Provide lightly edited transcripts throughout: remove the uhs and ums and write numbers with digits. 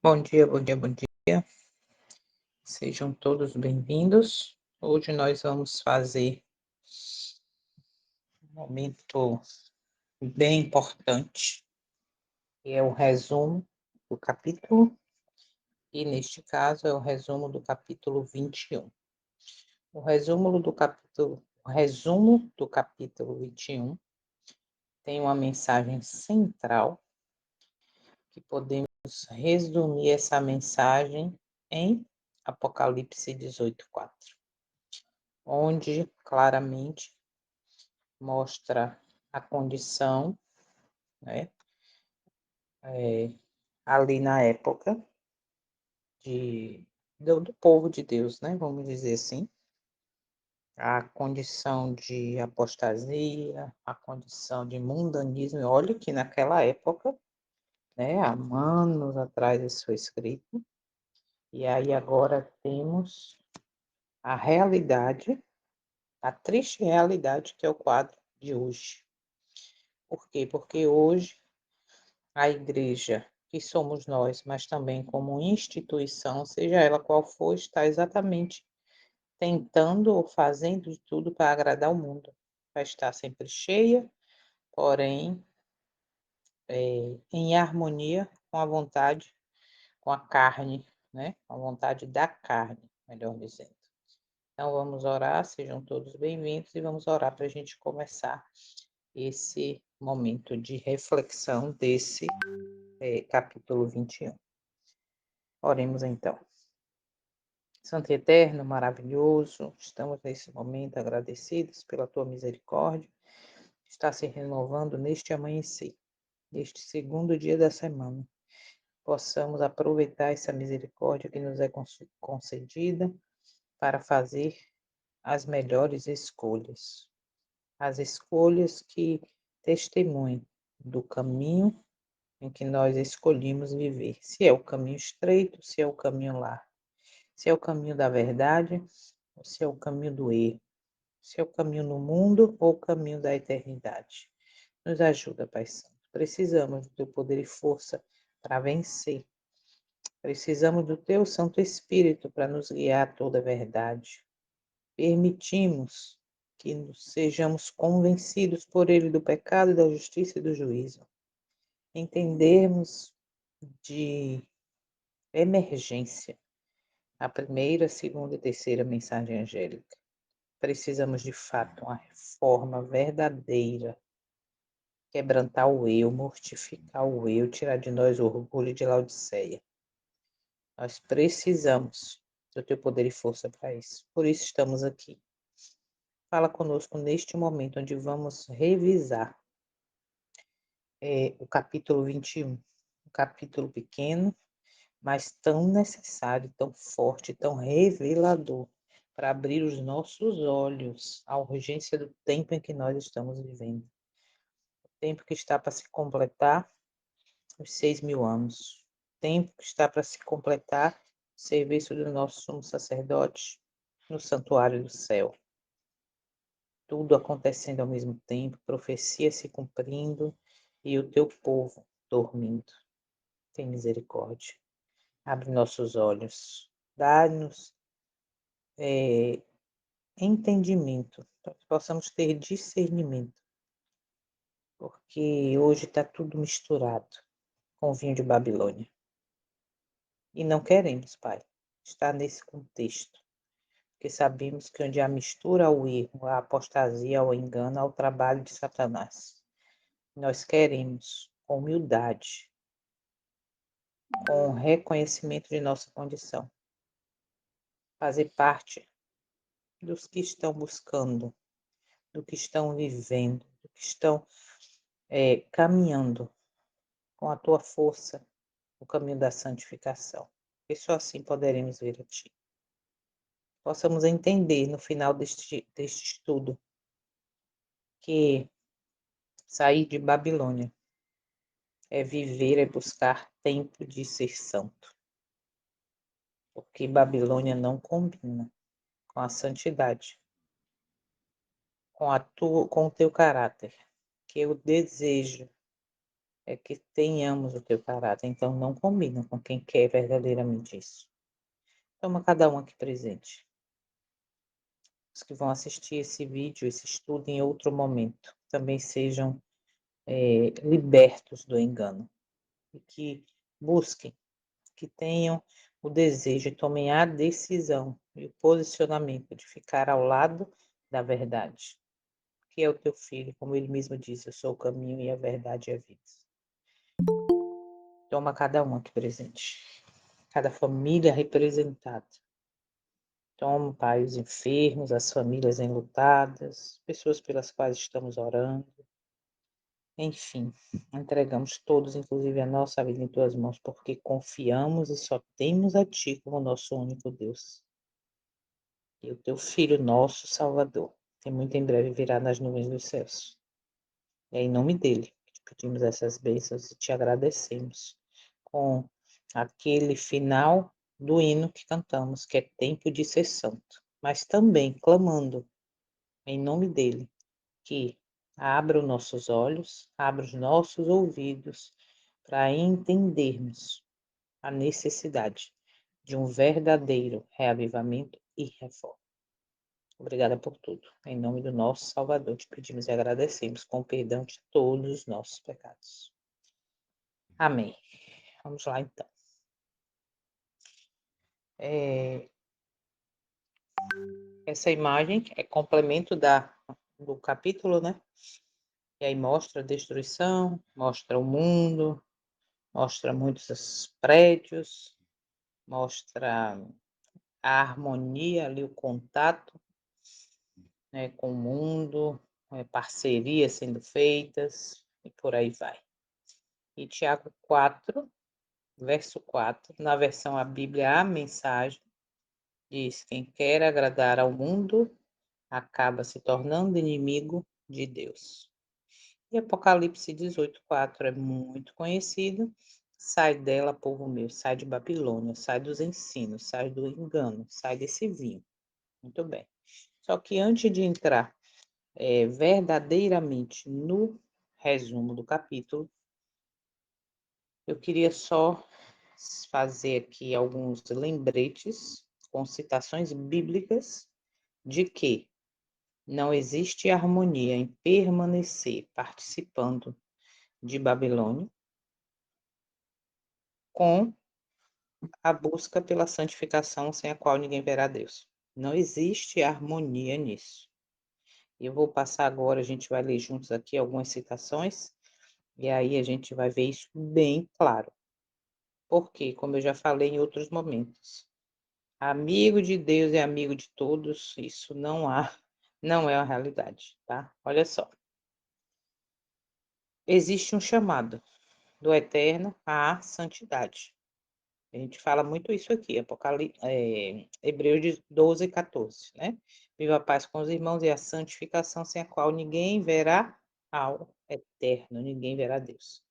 Bom dia, bom dia, bom dia. Sejam todos bem-vindos. Hoje nós vamos fazer um momento bem importante, que é o resumo do capítulo, e neste caso é o resumo do capítulo 21. O resumo do capítulo 21 tem uma mensagem central que podemos resumir essa mensagem em Apocalipse 18:4, onde claramente mostra a condição, né, ali na época do povo de Deus, né, vamos dizer assim, a condição de apostasia, a condição de mundanismo. E olha que naquela época, né, há anos atrás isso foi escrito, e aí agora temos a realidade, a triste realidade que é o quadro de hoje. Por quê? Porque hoje a igreja, que somos nós, mas também como instituição, seja ela qual for, está exatamente tentando ou fazendo de tudo para agradar o mundo. Vai estar sempre cheia, porém em harmonia com a vontade, com a carne, né? Com a vontade da carne, melhor dizendo. Então vamos orar, sejam todos bem-vindos, e vamos orar para a gente começar esse momento de reflexão desse capítulo 21. Oremos então. Santo e eterno, maravilhoso, estamos nesse momento agradecidos pela tua misericórdia, que está se renovando neste amanhecer, neste segundo dia da semana. Possamos aproveitar essa misericórdia que nos é concedida para fazer as melhores escolhas. As escolhas que testemunham do caminho em que nós escolhemos viver. Se é o caminho estreito, se é o caminho largo. Se é o caminho da verdade, ou se é o caminho do erro. Se é o caminho no mundo ou o caminho da eternidade. Nos ajuda, Pai Santo. Precisamos do teu poder e força para vencer. Precisamos do teu Santo Espírito para nos guiar a toda a verdade. Permitimos que sejamos convencidos por ele do pecado, da justiça e do juízo. Entendermos de emergência a primeira, segunda e terceira mensagem angélica. Precisamos, de fato, uma reforma verdadeira. Quebrantar o eu, mortificar o eu, tirar de nós o orgulho de Laodiceia. Nós precisamos do teu poder e força para isso. Por isso estamos aqui. Fala conosco neste momento, onde vamos revisar o capítulo 21. Um capítulo pequeno, mas tão necessário, tão forte, tão revelador, para abrir os nossos olhos à urgência do tempo em que nós estamos vivendo. O tempo que está para se completar os 6.000 anos. O tempo que está para se completar o serviço do nosso sumo sacerdote. no santuário do céu. Tudo acontecendo ao mesmo tempo, profecia se cumprindo e o teu povo dormindo. Tem misericórdia. Abre nossos olhos. Dá-nos entendimento, para que possamos ter discernimento. Porque hoje está tudo misturado com vinho de Babilônia. E não queremos, Pai, estar nesse contexto. Porque sabemos que onde há mistura ao erro, a apostasia, ao engano, ao trabalho de Satanás. Nós queremos, com humildade, com reconhecimento de nossa condição, fazer parte dos que estão buscando, do que estão vivendo, do que estão caminhando com a tua força o caminho da santificação. E só assim poderemos vir a ti. Possamos entender no final deste estudo que sair de Babilônia é viver, é buscar tempo de ser santo. Porque Babilônia não combina com a santidade, com o teu caráter. Que eu desejo é que tenhamos o teu caráter, então não combina com quem quer verdadeiramente isso. Toma cada um aqui presente. Os que vão assistir esse vídeo, esse estudo em outro momento, também sejam libertos do engano e que busquem, que tenham o desejo e tomem a decisão e o posicionamento de ficar ao lado da verdade, que é o teu filho, como ele mesmo disse, eu sou o caminho e a verdade e a vida. Toma cada um aqui presente, cada família representada. Toma, Pai, os enfermos, as famílias enlutadas, pessoas pelas quais estamos orando. Enfim, entregamos todos, inclusive a nossa vida, em tuas mãos, porque confiamos e só temos a Ti como nosso único Deus. E o Teu Filho, nosso Salvador, que muito em breve virá nas nuvens dos céus. É em nome dele que te pedimos essas bênçãos e te agradecemos com aquele final do hino que cantamos, que é tempo de ser santo, mas também clamando em nome dele que abra os nossos olhos, abra os nossos ouvidos para entendermos a necessidade de um verdadeiro reavivamento e reforma. Obrigada por tudo. Em nome do nosso Salvador, te pedimos e agradecemos com o perdão de todos os nossos pecados. Amém. Vamos lá, então. Essa imagem é complemento do capítulo, né? E aí mostra a destruição, mostra o mundo, mostra muitos prédios, mostra a harmonia ali, o contato, né, com o mundo, parcerias sendo feitas e por aí vai. E Tiago 4, verso 4, na versão a Bíblia, a mensagem, diz: quem quer agradar ao mundo acaba se tornando inimigo de Deus. E Apocalipse 18:4 é muito conhecido. Sai dela, povo meu, sai de Babilônia, sai dos ensinos, sai do engano, sai desse vinho. Muito bem. Só que antes de entrar verdadeiramente no resumo do capítulo, eu queria só fazer aqui alguns lembretes com citações bíblicas de que não existe harmonia em permanecer participando de Babilônia com a busca pela santificação sem a qual ninguém verá Deus. Não existe harmonia nisso. Eu vou passar agora, a gente vai ler juntos aqui algumas citações, e aí a gente vai ver isso bem claro. Porque, como eu já falei em outros momentos, amigo de Deus é amigo de todos, isso não é a realidade, tá? Olha só. Existe um chamado do Eterno à santidade. A gente fala muito isso aqui, Hebreus 12:14, né? Viva a paz com os irmãos e a santificação sem a qual ninguém verá ao Eterno, ninguém verá Deus.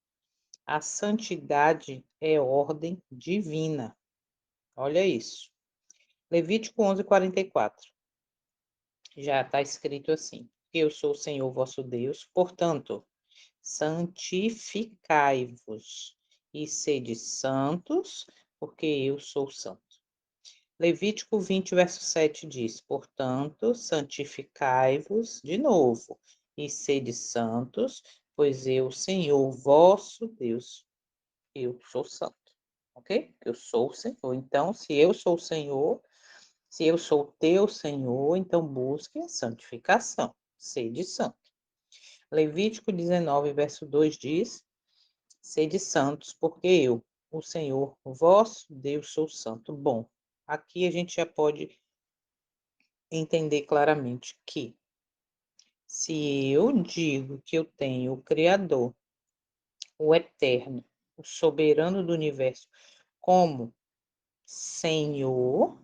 A santidade é ordem divina. Olha isso. Levítico 11:44. Já está escrito assim: eu sou o Senhor vosso Deus, portanto, santificai-vos e sede santos, porque eu sou santo. Levítico 20, verso 7 diz: portanto, santificai-vos de novo e sede santos, pois eu, Senhor vosso Deus, eu sou santo. Ok? Eu sou o Senhor. Então, se eu sou o Senhor, se eu sou teu Senhor, então busque a santificação. Sede santo. Levítico 19, verso 2 diz: sede santos, porque eu, o Senhor, o vosso Deus, sou santo. Bom, aqui a gente já pode entender claramente que se eu digo que eu tenho o Criador, o Eterno, o soberano do universo, como Senhor,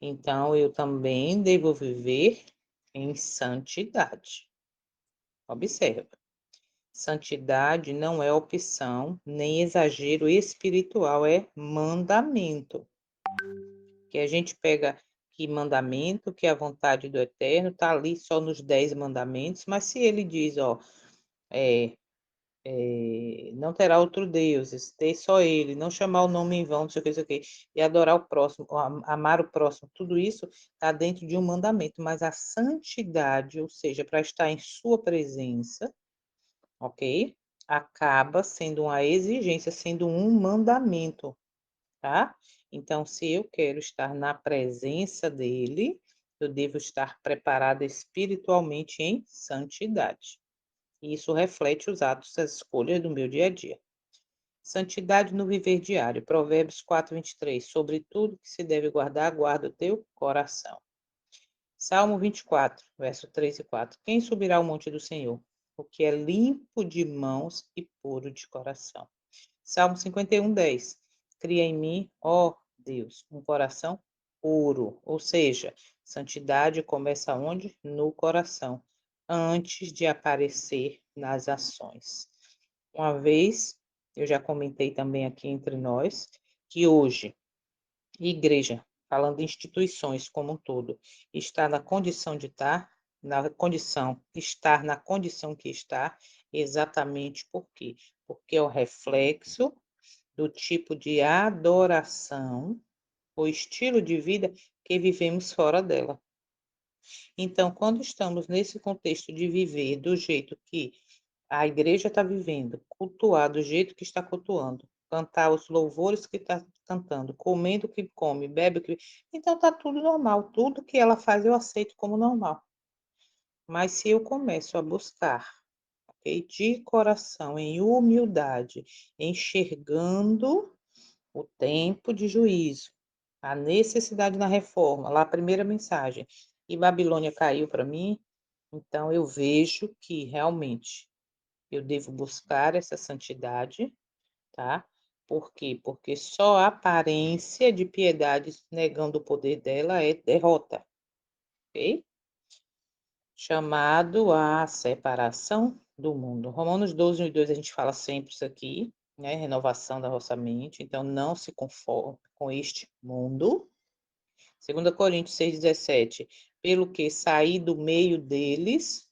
então eu também devo viver em santidade. Observa, santidade não é opção, nem exagero espiritual, é mandamento. Que a gente pega que mandamento, que a vontade do Eterno está ali só nos 10 mandamentos, mas se ele diz, ó, não terá outro Deus, ter só ele, não chamar o nome em vão, não sei o que, não sei o que, e adorar o próximo, amar o próximo, tudo isso está dentro de um mandamento, mas a santidade, ou seja, para estar em sua presença, ok? Acaba sendo uma exigência, sendo um mandamento, tá? Então, se eu quero estar na presença dele, eu devo estar preparada espiritualmente em santidade. E isso reflete os atos, as escolhas do meu dia a dia. Santidade no viver diário. Provérbios 4:23. Sobre tudo que se deve guardar, guarda o teu coração. Salmo 24, verso 3 e 4. Quem subirá ao monte do Senhor? O que é limpo de mãos e puro de coração. Salmo 51:10. Cria em mim, ó Deus, um coração puro. Ou seja, santidade começa onde? No coração, antes de aparecer nas ações. Uma vez, eu já comentei também aqui entre nós, que hoje, igreja, falando de instituições como um todo, está na condição de estar na condição que está, exatamente por quê? Porque é o reflexo do tipo de adoração, o estilo de vida que vivemos fora dela. Então, quando estamos nesse contexto de viver do jeito que a igreja está vivendo, cultuar do jeito que está cultuando, cantar os louvores que está cantando, comendo o que come, bebe o que... Então, está tudo normal. Tudo que ela faz eu aceito como normal. Mas se eu começo a buscar, okay, de coração, em humildade, enxergando o tempo de juízo, a necessidade na reforma, lá a primeira mensagem, e Babilônia caiu para mim, então eu vejo que realmente eu devo buscar essa santidade, tá? Por quê? Porque só a aparência de piedade negando o poder dela é derrota, ok? Chamado à separação do mundo. Romanos 12:2 a gente fala sempre isso aqui, né? Renovação da nossa mente. Então, não se conforme com este mundo. 2 Coríntios 6:17. Pelo que saí do meio deles,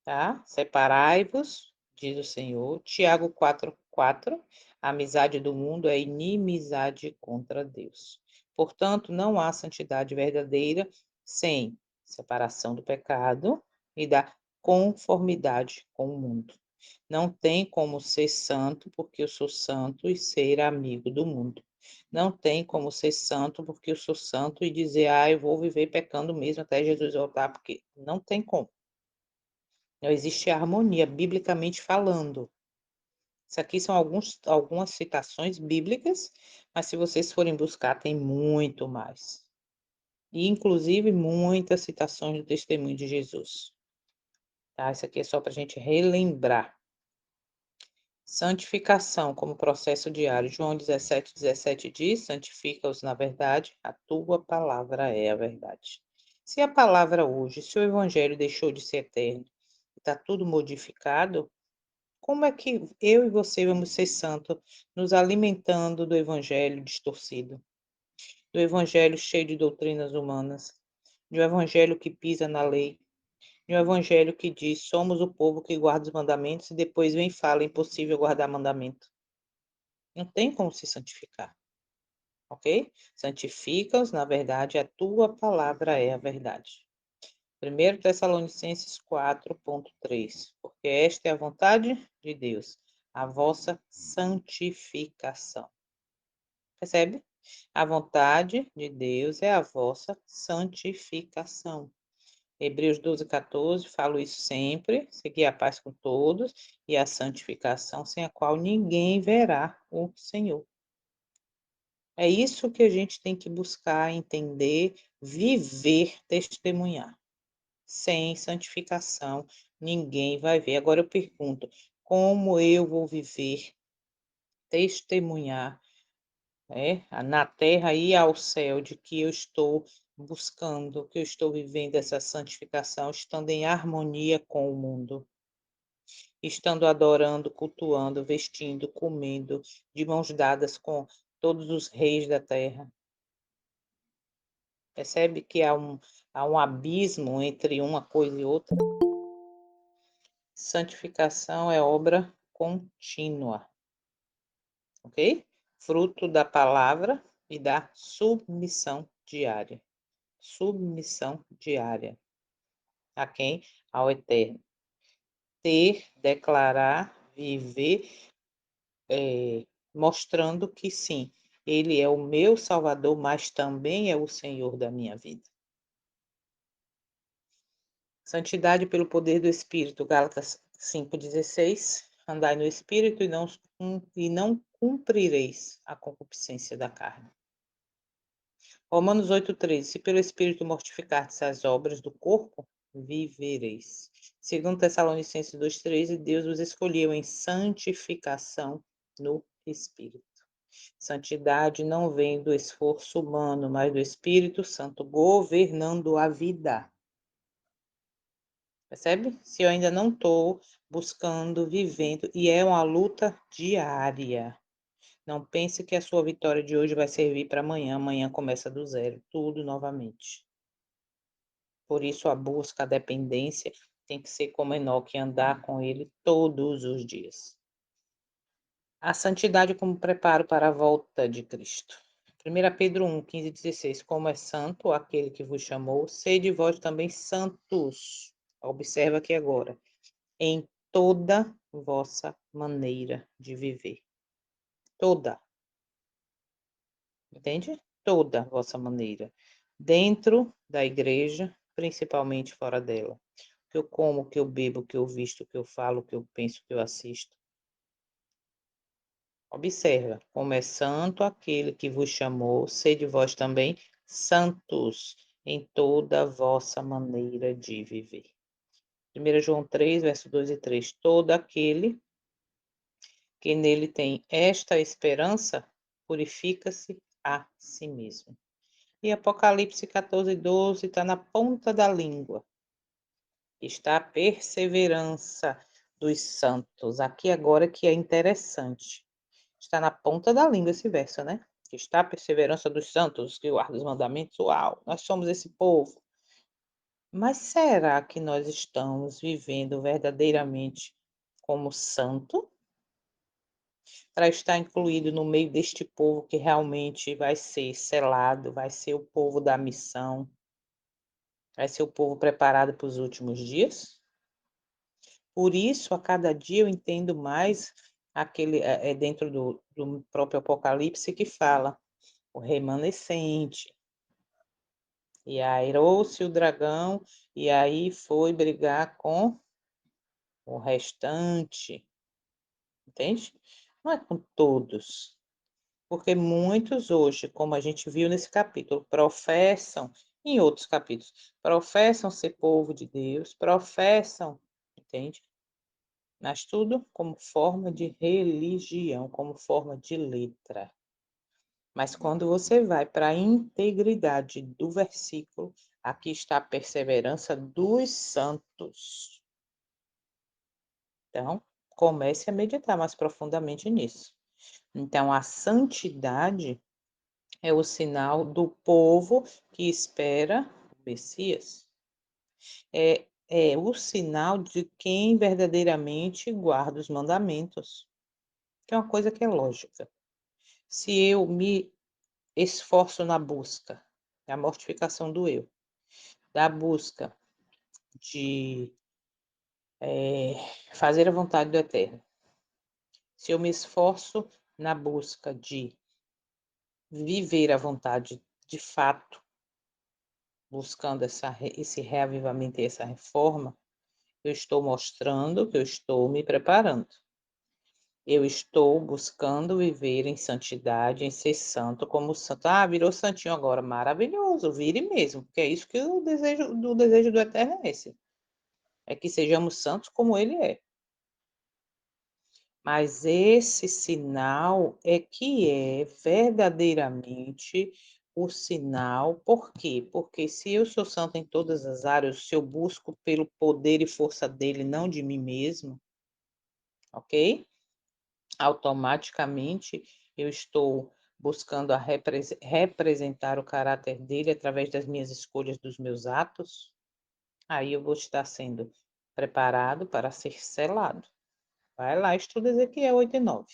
tá? Separai-vos, diz o Senhor. Tiago 4:4. A amizade do mundo é inimizade contra Deus. Portanto, não há santidade verdadeira sem separação do pecado e da conformidade com o mundo. Não tem como ser santo porque eu sou santo e ser amigo do mundo. Não tem como ser santo porque eu sou santo e dizer, eu vou viver pecando mesmo até Jesus voltar, porque não tem como. Não existe harmonia, biblicamente falando. Isso aqui são algumas citações bíblicas, mas se vocês forem buscar, tem muito mais. E, inclusive, muitas citações do testemunho de Jesus. Tá? Isso aqui é só para a gente relembrar. Santificação como processo diário. João 17:17 diz: santifica-os na verdade, a tua palavra é a verdade. Se a palavra hoje, se o evangelho deixou de ser eterno, está tudo modificado, como é que eu e você vamos ser santos nos alimentando do evangelho distorcido? do evangelho cheio de doutrinas humanas, de um evangelho que pisa na lei, de um evangelho que diz: somos o povo que guarda os mandamentos, e depois vem e fala: é impossível guardar mandamento. Não tem como se santificar, ok? Santifica-os, na verdade, a tua palavra é a verdade. 1 Tessalonicenses 4:3, porque esta é a vontade de Deus, a vossa santificação. Percebe? A vontade de Deus é a vossa santificação. Hebreus 12:14, falo isso sempre, seguir a paz com todos e a santificação, sem a qual ninguém verá o Senhor. É isso que a gente tem que buscar, entender, viver, testemunhar. Sem santificação, ninguém vai ver. Agora eu pergunto, como eu vou viver, testemunhar, na terra e ao céu, de que eu estou buscando, que eu estou vivendo essa santificação, estando em harmonia com o mundo, estando adorando, cultuando, vestindo, comendo, de mãos dadas com todos os reis da terra. Percebe que há um abismo entre uma coisa e outra? Santificação é obra contínua, ok? Fruto da palavra e da submissão diária. Submissão diária. A quem? Ao Eterno. Ter, declarar, viver, mostrando que sim, Ele é o meu Salvador, mas também é o Senhor da minha vida. Santidade pelo poder do Espírito, Gálatas 5:16. Andai no Espírito e não cumprireis a concupiscência da carne. Romanos 8:13. Se pelo Espírito mortificardes as obras do corpo, vivereis. 2 Tessalonicenses 2:13. Deus vos escolheu em santificação no Espírito. Santidade não vem do esforço humano, mas do Espírito Santo governando a vida. Percebe? Se eu ainda não estou buscando, vivendo, e é uma luta diária. Não pense que a sua vitória de hoje vai servir para amanhã. Amanhã começa do zero, tudo novamente. Por isso, a busca, a dependência tem que ser como Enoque, andar com ele todos os dias. A santidade como preparo para a volta de Cristo. 1 Pedro 1:15-16. Como é santo aquele que vos chamou, sede vós também santos. Observa aqui agora. Em toda vossa maneira de viver. Toda. Entende? Toda vossa maneira. Dentro da igreja, principalmente fora dela. O que eu como, o que eu bebo, o que eu visto, o que eu falo, o que eu penso, o que eu assisto. Observa, como é santo aquele que vos chamou, sede vós também santos em toda a vossa maneira de viver. 1 João 3, verso 2 e 3. Todo aquele que nele tem esta esperança, purifica-se a si mesmo. E Apocalipse 14:12 está na ponta da língua. Está a perseverança dos santos. Aqui agora que é interessante. Está na ponta da língua esse verso, né? Que está a perseverança dos santos, que guarda os mandamentos. Uau, nós somos esse povo. Mas será que nós estamos vivendo verdadeiramente como santo? Para estar incluído no meio deste povo que realmente vai ser selado, vai ser o povo da missão, vai ser o povo preparado para os últimos dias? Por isso, a cada dia eu entendo mais aquele dentro do próprio Apocalipse que fala o remanescente. E airou-se o dragão e aí foi brigar com o restante, entende? Não é com todos, porque muitos hoje, como a gente viu nesse capítulo, professam, em outros capítulos, professam ser povo de Deus, professam, entende? Mas tudo como forma de religião, como forma de letra. Mas quando você vai para a integridade do versículo, aqui está a perseverança dos santos. Então, comece a meditar mais profundamente nisso. Então, a santidade é o sinal do povo que espera o Messias. É o sinal de quem verdadeiramente guarda os mandamentos, que é uma coisa que é lógica. Se eu me esforço na busca da mortificação do eu, da busca de fazer a vontade do Eterno, se eu me esforço na busca de viver a vontade de fato, buscando esse reavivamento e essa reforma, eu estou mostrando que eu estou me preparando. Eu estou buscando viver em santidade, em ser santo como santo. Ah, virou santinho agora, maravilhoso, vire mesmo, porque é isso que o desejo do Eterno é esse. É que sejamos santos como ele é. Mas esse sinal é que é verdadeiramente o sinal. Por quê? Porque se eu sou santo em todas as áreas, se eu busco pelo poder e força dele, não de mim mesmo, ok? Automaticamente eu estou buscando representar o caráter dele através das minhas escolhas, dos meus atos, aí eu vou estar sendo preparado para ser selado. Vai lá, estuda Ezequiel 8 e 9.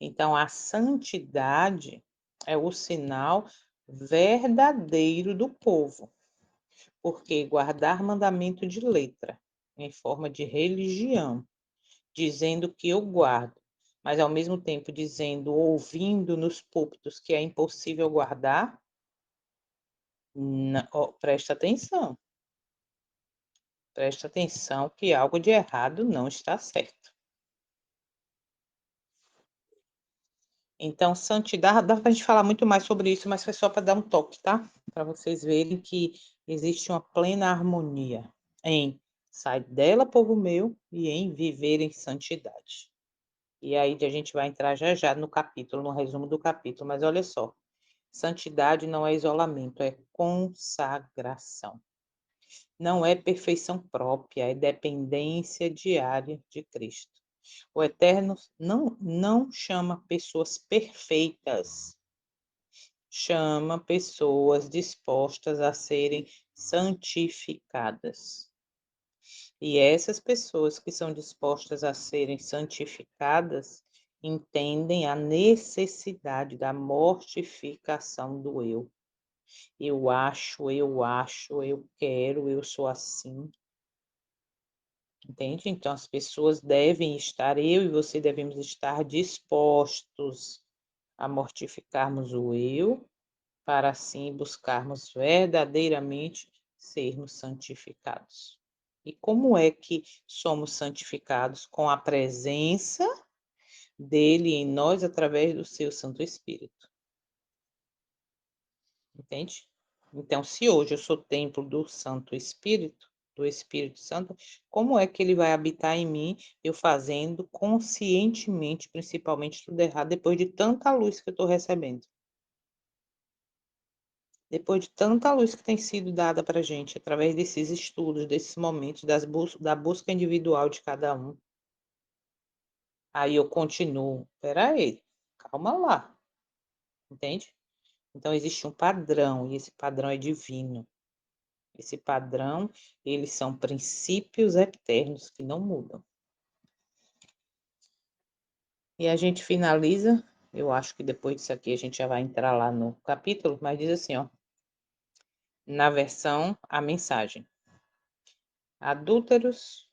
Então, a santidade é o sinal verdadeiro do povo, porque guardar mandamento de letra, em forma de religião, dizendo que eu guardo, mas ao mesmo tempo dizendo, ouvindo nos púlpitos que é impossível guardar, presta atenção que algo de errado não está certo. Então, santidade, dá para a gente falar muito mais sobre isso, mas foi só para dar um toque, tá? Para vocês verem que existe uma plena harmonia em sai dela, povo meu, e em viver em santidade. E aí a gente vai entrar já já no capítulo, no resumo do capítulo, mas olha só, santidade não é isolamento, é consagração. Não é perfeição própria, é dependência diária de Cristo. O Eterno não chama pessoas perfeitas, chama pessoas dispostas a serem santificadas. E essas pessoas que são dispostas a serem santificadas entendem a necessidade da mortificação do eu. Eu acho, eu quero, eu sou assim. Entende? Então, as pessoas devem estar, eu e você devemos estar dispostos a mortificarmos o eu, para assim buscarmos verdadeiramente sermos santificados. E como é que somos santificados? Com a presença dele em nós através do seu Santo Espírito. Entende? Então, se hoje eu sou templo do Santo Espírito, do Espírito Santo, como é que ele vai habitar em mim, eu fazendo conscientemente, principalmente tudo errado, depois de tanta luz que eu estou recebendo? Depois de tanta luz que tem sido dada para a gente, através desses estudos, desses momentos, da busca individual de cada um. Aí eu continuo, peraí, calma lá, entende? Então existe um padrão, e esse padrão é divino. Esse padrão, eles são princípios eternos que não mudam. E a gente finaliza, eu acho que depois disso aqui a gente já vai entrar lá no capítulo, mas diz assim, ó, na versão, a mensagem. Adúlteros,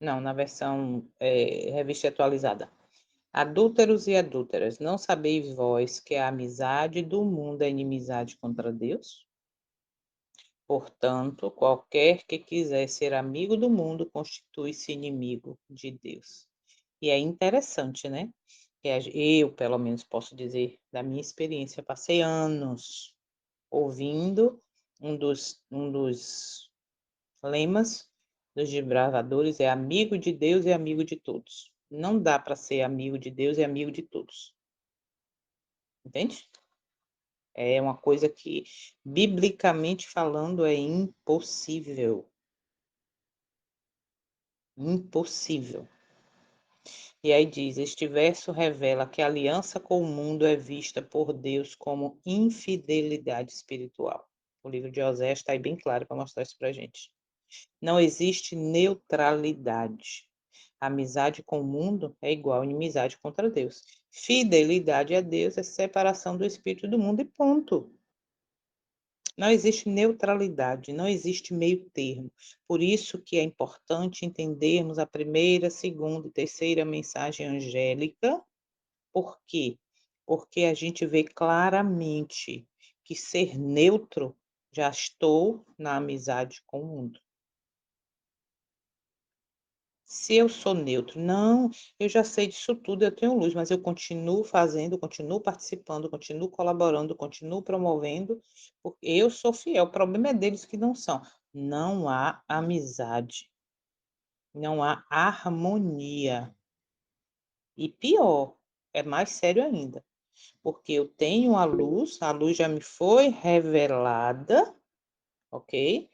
não, na versão revista atualizada. Adúlteros e adúlteras, não sabeis vós que a amizade do mundo é inimizade contra Deus? Portanto, qualquer que quiser ser amigo do mundo constitui-se inimigo de Deus. E é interessante, né? Eu, pelo menos, posso dizer da minha experiência, passei anos ouvindo um dos lemas dos desbravadores é amigo de Deus e amigo de todos. Não dá para ser amigo de Deus e amigo de todos. Entende? É uma coisa que, biblicamente falando, é impossível. Impossível. E aí diz: este verso revela que a aliança com o mundo é vista por Deus como infidelidade espiritual. O livro de Oséias está aí bem claro para mostrar isso para a gente. Não existe neutralidade. Amizade com o mundo é igual a inimizade contra Deus. Fidelidade a Deus é separação do espírito do mundo e ponto. Não existe neutralidade, não existe meio termo. Por isso que é importante entendermos a primeira, segunda e terceira mensagem angélica. Por quê? Porque a gente vê claramente que ser neutro, já estou na amizade com o mundo. Se eu sou neutro, não, eu já sei disso tudo, eu tenho luz, mas eu continuo fazendo, continuo participando, continuo colaborando, continuo promovendo, porque eu sou fiel. O problema é deles que não são. Não há amizade, não há harmonia. E pior, é mais sério ainda, porque eu tenho a luz já me foi revelada, ok?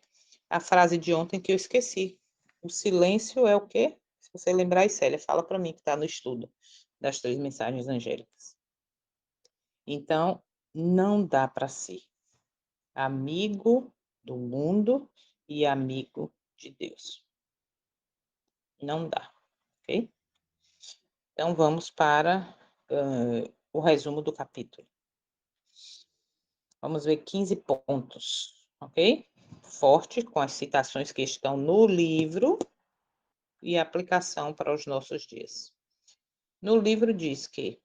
A frase de ontem que eu esqueci. O silêncio é o quê? Se você lembrar, Célia, fala para mim que está no estudo das 3 mensagens angélicas. Então, não dá para ser amigo do mundo e amigo de Deus. Não dá, ok? Então, vamos para o resumo do capítulo. Vamos ver 15 pontos, ok? Forte, com as citações que estão no livro e aplicação para os nossos dias. No livro diz que,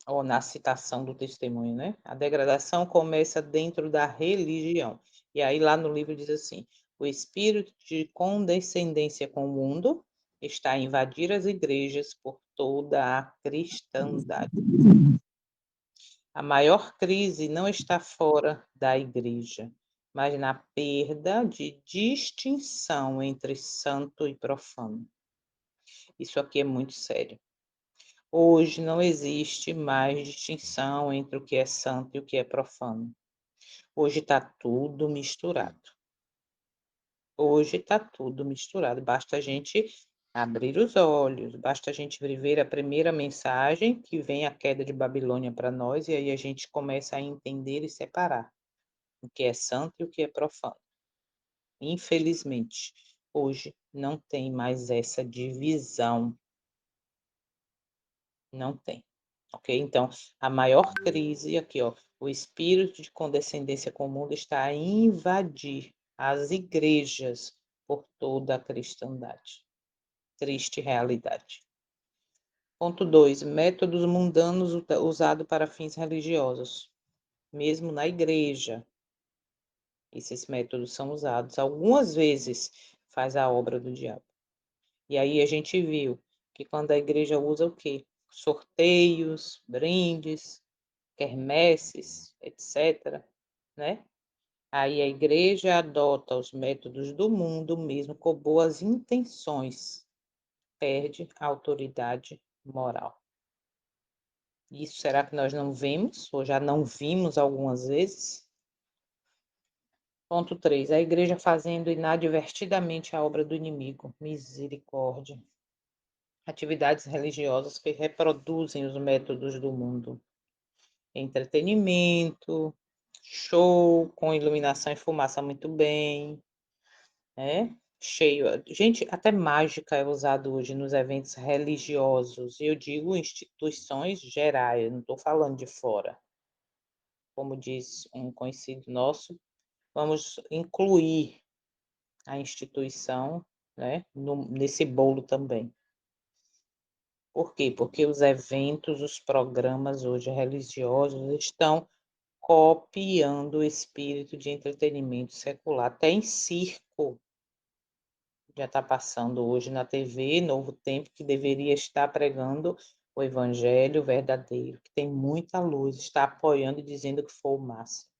ou na citação do testemunho, né? A degradação começa dentro da religião. E aí lá no livro diz assim: o espírito de condescendência com o mundo está a invadir as igrejas por toda a cristandade. A maior crise não está fora da igreja, mas na perda de distinção entre santo e profano. Isso aqui é muito sério. Hoje não existe mais distinção entre o que é santo e o que é profano. Hoje está tudo misturado. Hoje está tudo misturado. Basta a gente abrir os olhos, basta a gente ver a primeira mensagem que vem a queda de Babilônia para nós, e aí a gente começa a entender e separar o que é santo e o que é profano. Infelizmente, hoje não tem mais essa divisão. Não tem. Ok? Então, a maior crise aqui, ó, o espírito de condescendência com o mundo está a invadir as igrejas por toda a cristandade. Triste realidade. Ponto 2. Métodos mundanos usados para fins religiosos. Mesmo na igreja, esses métodos são usados. Algumas vezes faz a obra do diabo. E aí a gente viu que quando a igreja usa o quê? Sorteios, brindes, quermesses, etc., né? Aí a igreja adota os métodos do mundo mesmo com boas intenções, perde a autoridade moral. Isso será que nós não vemos, ou já não vimos algumas vezes? Ponto 3. A igreja fazendo inadvertidamente a obra do inimigo. Misericórdia. Atividades religiosas que reproduzem os métodos do mundo. Entretenimento, show com iluminação e fumaça muito bem, né? Cheio. Gente, até mágica é usado hoje nos eventos religiosos. Eu digo instituições gerais, eu não estou falando de fora. Como diz um conhecido nosso, vamos incluir a instituição, né, nesse bolo também. Por quê? Porque os eventos, os programas hoje religiosos estão copiando o espírito de entretenimento secular. Até em circo já está passando hoje na TV, Novo Tempo, que deveria estar pregando o evangelho verdadeiro, que tem muita luz, está apoiando e dizendo que foi o máximo.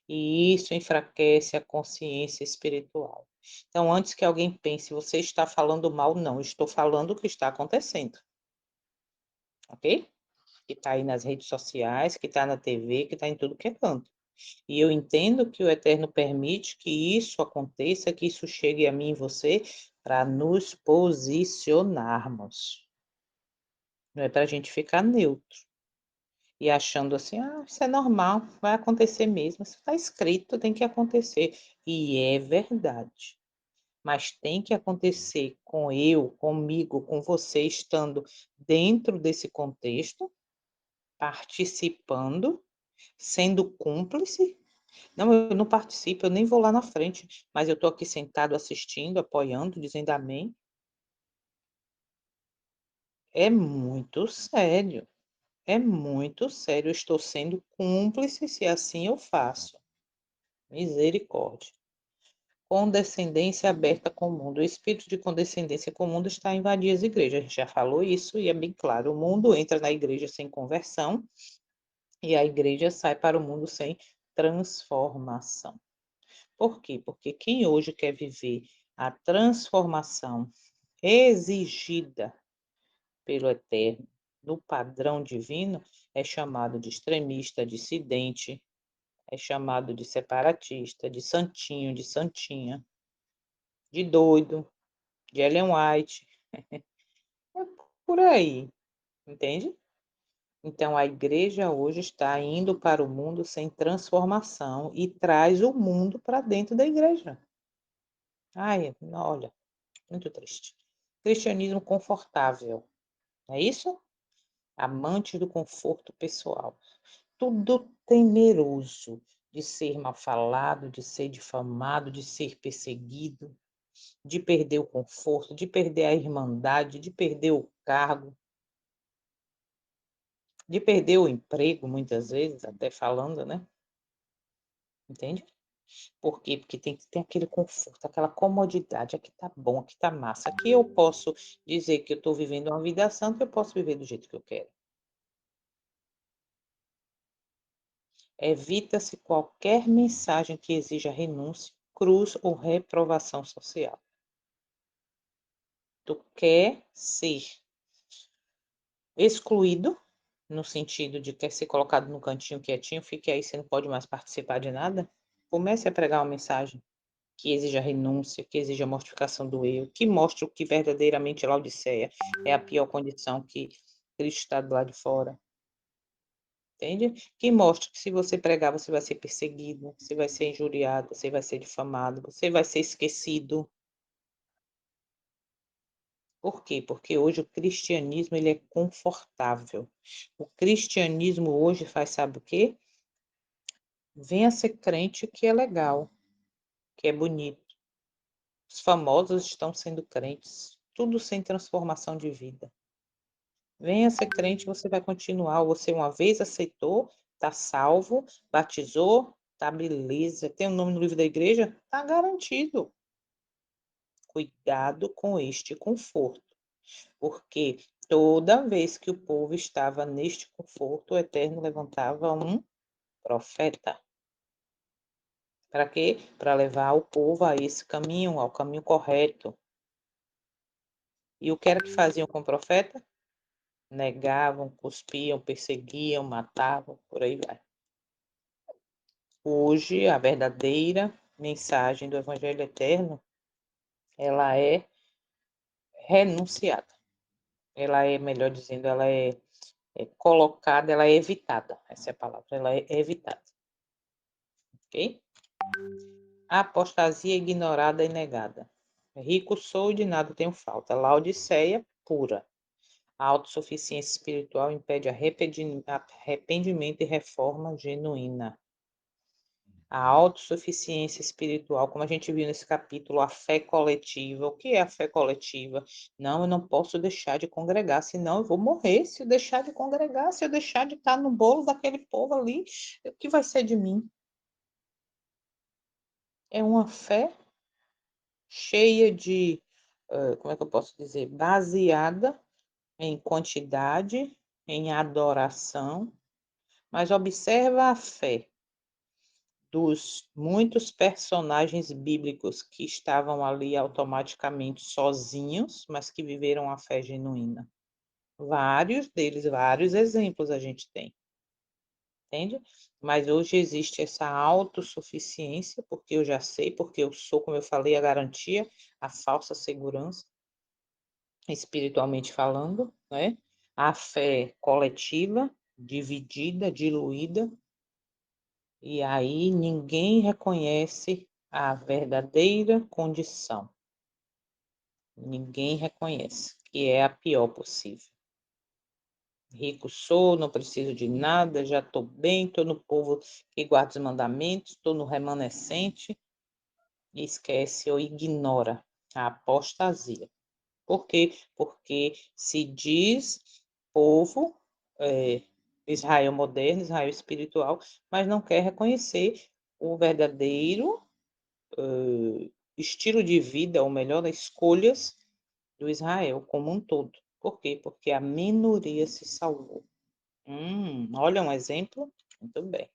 E isso enfraquece a consciência espiritual. Então, antes que alguém pense, você está falando mal, não, estou falando o que está acontecendo. Ok? Que está aí nas redes sociais, que está na TV, que está em tudo que é canto. E eu entendo que o Eterno permite que isso aconteça, que isso chegue a mim e você, para nos posicionarmos. Não é para a gente ficar neutro e achando assim: "Ah, isso é normal, vai acontecer mesmo, isso está escrito, tem que acontecer". E é verdade, mas tem que acontecer comigo, com você, estando dentro desse contexto, participando, sendo cúmplice. Não, eu não participo, eu nem vou lá na frente, mas eu estou aqui sentado assistindo, apoiando, dizendo amém. É muito sério, é muito sério. Eu estou sendo cúmplice se assim eu faço. Misericórdia. Condescendência aberta com o mundo. O espírito de condescendência com o mundo está a invadir as igrejas. A gente já falou isso e é bem claro. O mundo entra na igreja sem conversão e a igreja sai para o mundo sem transformação. Por quê? Porque quem hoje quer viver a transformação exigida pelo Eterno no padrão divino é chamado de extremista, dissidente, é chamado de separatista, de santinho, de santinha, de doido, de Ellen White, é por aí, entende? Então a igreja hoje está indo para o mundo sem transformação e traz o mundo para dentro da igreja. Ai, olha, muito triste. Cristianismo confortável, é isso? Amante do conforto pessoal. Tudo temeroso de ser mal falado, de ser difamado, de ser perseguido, de perder o conforto, de perder a irmandade, de perder o cargo, de perder o emprego, muitas vezes, até falando, né? Entende? Por quê? Porque tem que ter aquele conforto, aquela comodidade. Aqui tá bom, aqui tá massa. Aqui eu posso dizer que eu estou vivendo uma vida santa, eu posso viver do jeito que eu quero. Evita-se qualquer mensagem que exija renúncia, cruz ou reprovação social. Tu quer ser excluído, no sentido de quer ser colocado no cantinho quietinho, fique aí, você não pode mais participar de nada? Comece a pregar uma mensagem que exija renúncia, que exija mortificação do eu, que mostre o que verdadeiramente Laodiceia é a pior condição que Cristo está do lado de fora. Entende? Que mostre que se você pregar, você vai ser perseguido, você vai ser injuriado, você vai ser difamado, você vai ser esquecido. Por quê? Porque hoje o cristianismo ele é confortável. O cristianismo hoje faz sabe o quê? Venha ser crente que é legal, que é bonito. Os famosos estão sendo crentes, tudo sem transformação de vida. Venha ser crente, você vai continuar. Você uma vez aceitou, está salvo, batizou, tá beleza. Tem o nome no livro da igreja? Tá garantido. Cuidado com este conforto, porque toda vez que o povo estava neste conforto, o Eterno levantava um profeta. Para quê? Para levar o povo a esse caminho, ao caminho correto. E o que era que faziam com o profeta? Negavam, cuspiam, perseguiam, matavam, por aí vai. Hoje, a verdadeira mensagem do Evangelho Eterno, ela é renunciada. Ela é, melhor dizendo, ela é colocada, ela é evitada. Essa é a palavra, ela é evitada. Ok? A apostasia ignorada e negada. Rico sou e de nada tenho falta. Laodiceia pura. A autossuficiência espiritual impede arrependimento e reforma genuína. A autossuficiência espiritual, como a gente viu nesse capítulo, a fé coletiva. O que é a fé coletiva? Não, eu não posso deixar de congregar, senão eu vou morrer se eu deixar de congregar, se eu deixar de estar no bolo daquele povo ali, o que vai ser de mim? É uma fé cheia de, como é que eu posso dizer? Baseada em quantidade, em adoração, mas observa a fé dos muitos personagens bíblicos que estavam ali automaticamente sozinhos, mas que viveram a fé genuína. Vários deles, vários exemplos a gente tem, entende? Mas hoje existe essa autossuficiência, porque eu já sei, porque eu sou, como eu falei, a garantia, a falsa segurança, espiritualmente falando, né? a fé coletiva, dividida, diluída, e aí ninguém reconhece a verdadeira condição. Ninguém reconhece, que é a pior possível. Rico sou, não preciso de nada, já estou bem, estou no povo que guarda os mandamentos, estou no remanescente, e esquece ou ignora a apostasia. Por quê? Porque se diz povo, Israel moderno, Israel espiritual, mas não quer reconhecer o verdadeiro estilo de vida, ou melhor, as escolhas do Israel como um todo. Por quê? Porque a minoria se salvou. Olha um exemplo? Muito bem.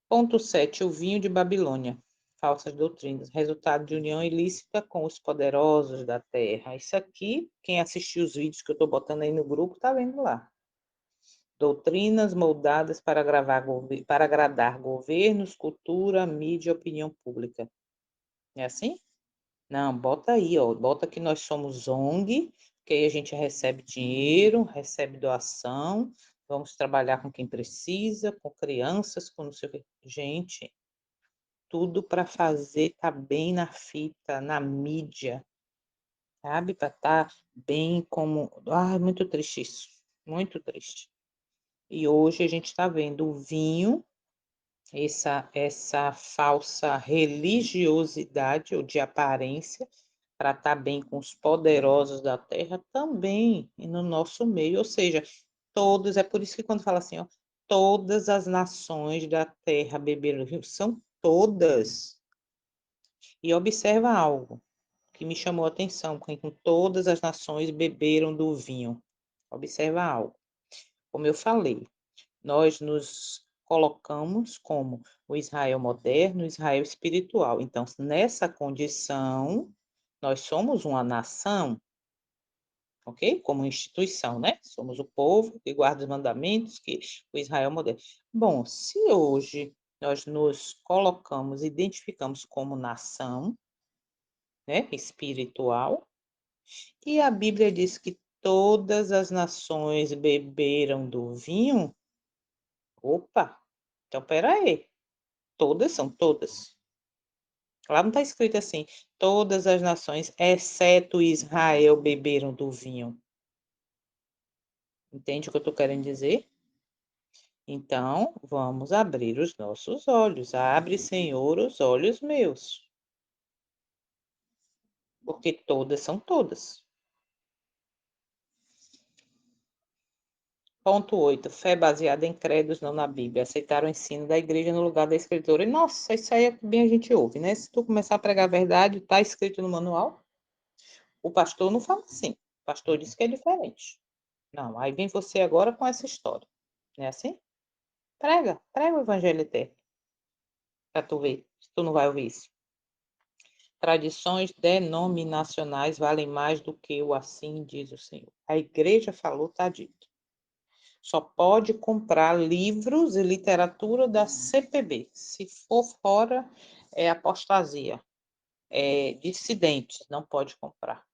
Ponto 7. O vinho de Babilônia. Falsas doutrinas. Resultado de união ilícita com os poderosos da terra. Isso aqui, quem assistiu os vídeos que eu estou botando aí no grupo, está vendo lá. Doutrinas moldadas para agradar governos, cultura, mídia e opinião pública. É assim? Não, bota aí, ó. Bota que nós somos ONG, que aí a gente recebe dinheiro, recebe doação, vamos trabalhar com quem precisa, com crianças, com não sei o quê. Gente, tudo para fazer tá bem na fita, na mídia, sabe? Para estar bem como. Ai, muito triste isso. Muito triste. E hoje a gente está vendo o vinho, essa falsa religiosidade ou de aparência para estar bem com os poderosos da terra também e no nosso meio, ou seja, todos, é por isso que quando fala assim, ó, todas as nações da terra beberam do rio, são todas. E observa algo que me chamou a atenção, com todas as nações beberam do vinho. Observa algo. Como eu falei, nós nos colocamos como o Israel moderno, o Israel espiritual. Então, nessa condição, nós somos uma nação, ok? Como instituição, né? Somos o povo que guarda os mandamentos, que o Israel moderno. Bom, se hoje nós nos colocamos, identificamos como nação, né, espiritual, e a Bíblia diz que todas as nações beberam do vinho, opa, então peraí, todas são todas. Lá não está escrito assim, todas as nações, exceto Israel, beberam do vinho. Entende o que eu estou querendo dizer? Então, vamos abrir os nossos olhos. Abre, Senhor, os olhos meus. Porque todas são todas. Ponto 8. Fé baseada em credos, não na Bíblia. Aceitar o ensino da igreja no lugar da escritura. E, nossa, isso aí é que bem a gente ouve, né? Se tu começar a pregar a verdade, está escrito no manual. O pastor não fala assim. O pastor diz que é diferente. Não, aí vem você agora com essa história. Não é assim? Prega o evangelho eterno. Para tu ver, se tu não vai ouvir isso. Tradições denominacionais valem mais do que o assim diz o Senhor. A igreja falou, está dito. Só pode comprar livros e literatura da CPB. Se for fora, é apostasia. É dissidente, não pode comprar.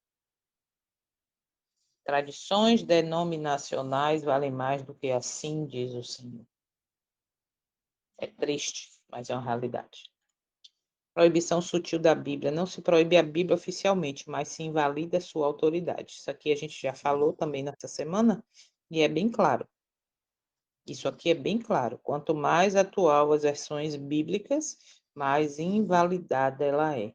Tradições denominacionais valem mais do que assim diz o Senhor. É triste, mas é uma realidade. Proibição sutil da Bíblia. Não se proíbe a Bíblia oficialmente, mas se invalida a sua autoridade. Isso aqui a gente já falou também nessa semana e é bem claro. Isso aqui é bem claro. Quanto mais atual as versões bíblicas, mais invalidada ela é.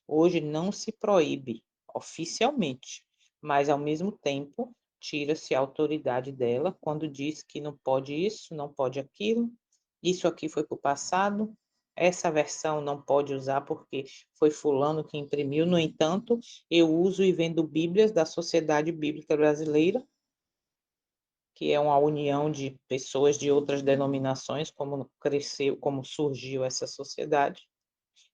Hoje não se proíbe oficialmente, mas ao mesmo tempo tira-se a autoridade dela quando diz que não pode isso, não pode aquilo. Isso aqui foi para o passado, essa versão não pode usar porque foi fulano que imprimiu. No entanto, eu uso e vendo Bíblias da Sociedade Bíblica Brasileira, que é uma união de pessoas de outras denominações, como cresceu, como surgiu essa sociedade.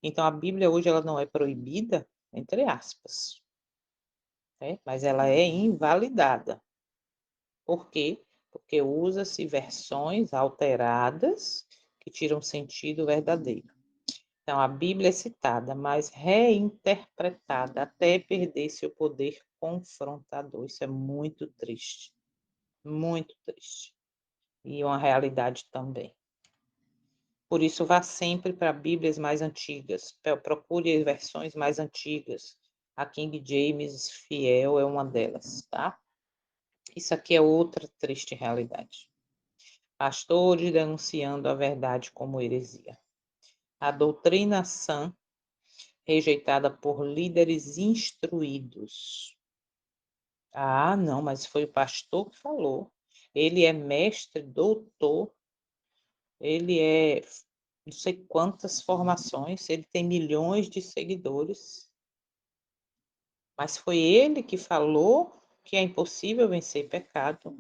Então, a Bíblia hoje ela não é proibida, entre aspas, né? Mas ela é invalidada. Por quê? Porque usa-se versões alteradas que tiram sentido verdadeiro. Então, a Bíblia é citada, mas reinterpretada até perder seu poder confrontador. Isso é muito triste. muito triste. E uma realidade também. Por isso, vá sempre para Bíblias mais antigas, procure versões mais antigas. A King James Fiel é uma delas, tá? Isso aqui é outra triste realidade. Pastores denunciando a verdade como heresia. A doutrina sã, rejeitada por líderes instruídos. Ah, não, mas foi o pastor que falou. Ele é mestre, doutor, ele é não sei quantas formações, ele tem milhões de seguidores. Mas foi ele que falou que é impossível vencer pecado.